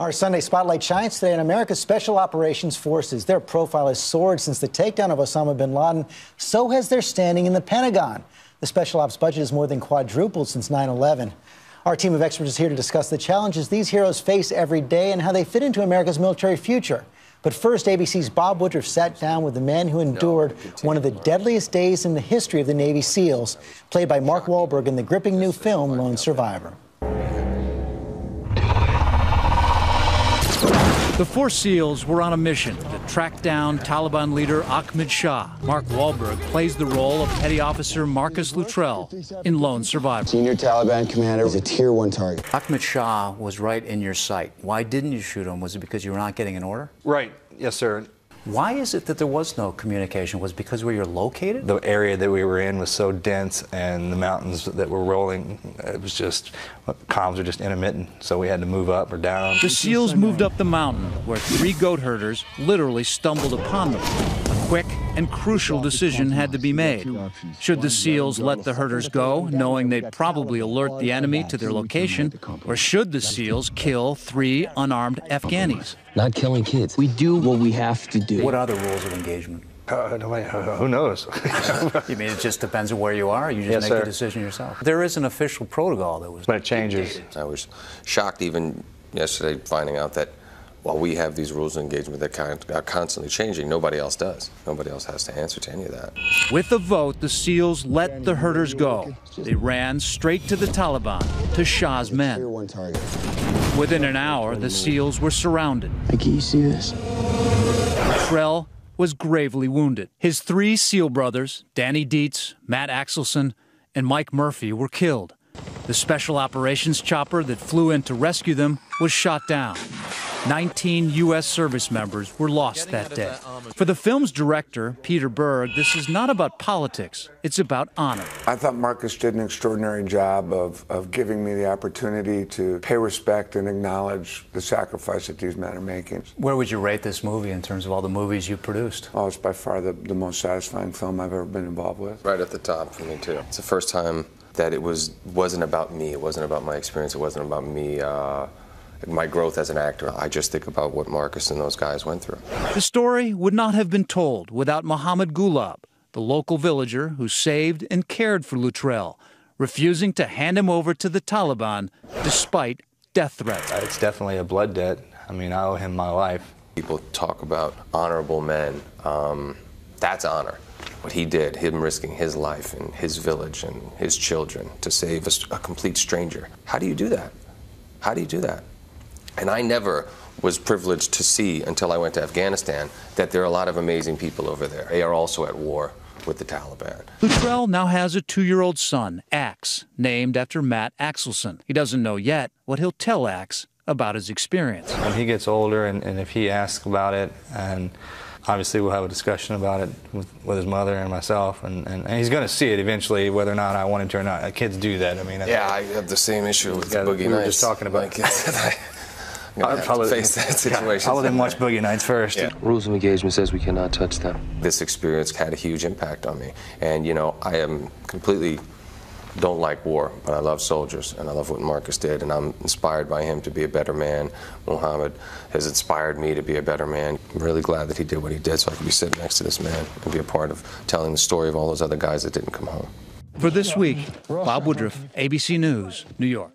Our Sunday Spotlight shines today on America's Special Operations Forces. Their profile has soared since the takedown of Osama bin Laden. So has their standing in the Pentagon. The Special Ops budget has more than quadrupled since 9/11. Our team of experts is here to discuss the challenges these heroes face every day and how they fit into America's military future. But first, ABC's Bob Woodruff sat down with the man who endured one of the deadliest days in the history of the Navy SEALs, played by Mark Wahlberg in the gripping new film Lone Survivor. The four SEALs were on a mission to track down Taliban leader Ahmed Shah. Mark Wahlberg plays the role of Petty Officer Marcus Luttrell in Lone Survivor. Senior Taliban commander is a Tier 1 target. Ahmed Shah was right in your sight. Why didn't you shoot him? Was it because you were not getting an order? Right. Yes, sir. Why is it that there was no communication? Was it because where you're located? The area that we were in was so dense, and the mountains that were rolling, it was just, comms were just intermittent, so we had to move up or down. The SEALs moved up the mountain, where three goat herders literally stumbled upon them. A quick and crucial decision had to be made. Should the SEALs let the herders go, knowing they'd probably alert the enemy to their location, or should the SEALs kill three unarmed Afghanis? Not killing kids. We do what we have to do. What are the rules of engagement? Who knows? You mean it just depends on where you are? You just make the decision yourself? There is an official protocol that was... But it changes. I was shocked even yesterday finding out that while we have these rules of engagement that are constantly changing, nobody else does. Nobody else has to answer to any of that. With a vote, the SEALs let the herders go. They ran straight to the Taliban, to Shah's men. Within an hour, the SEALs were surrounded. Hey, can you see this? Luttrell was gravely wounded. His three SEAL brothers, Danny Dietz, Matt Axelson, and Mike Murphy, were killed. The special operations chopper that flew in to rescue them was shot down. 19 U.S. service members were lost that day. For the film's director, Peter Berg, this is not about politics. It's about honor. I thought Marcus did an extraordinary job of giving me the opportunity to pay respect and acknowledge the sacrifice that these men are making. Where would you rate this movie in terms of all the movies you produced? Oh, it's by far the most satisfying film I've ever been involved with. Right at the top for me, too. It's the first time that it wasn't about me. It wasn't about my experience. It wasn't about me, my growth as an actor. I just think about what Marcus and those guys went through. The story would not have been told without Mohammed Gulab, the local villager who saved and cared for Luttrell, refusing to hand him over to the Taliban despite death threats. It's definitely a blood debt. I mean, I owe him my life. People talk about honorable men. That's honor. What he did, him risking his life and his village and his children to save a complete stranger. How do you do that? How do you do that? And I never was privileged to see, until I went to Afghanistan, that there are a lot of amazing people over there. They are also at war with the Taliban. Luttrell now has a 2-year-old son, Axe, named after Matt Axelson. He doesn't know yet what he'll tell Axe about his experience. When he gets older, and if he asks about it, and obviously we'll have a discussion about it with his mother and myself, and he's going to see it eventually, whether or not I want him to or not. Kids do that. I mean, yeah, I have the same issue with Boogie Nights. We were just talking about I'm gonna face that situation. I'll let him watch Boogie Nights first. Yeah. Rules of engagement says we cannot touch them. This experience had a huge impact on me, and you know, I am completely don't like war, but I love soldiers, and I love what Marcus did, and I'm inspired by him to be a better man. Mohammed has inspired me to be a better man. I'm really glad that he did what he did, so I could be sitting next to this man and be a part of telling the story of all those other guys that didn't come home. For This Week, Bob Woodruff, ABC News, New York.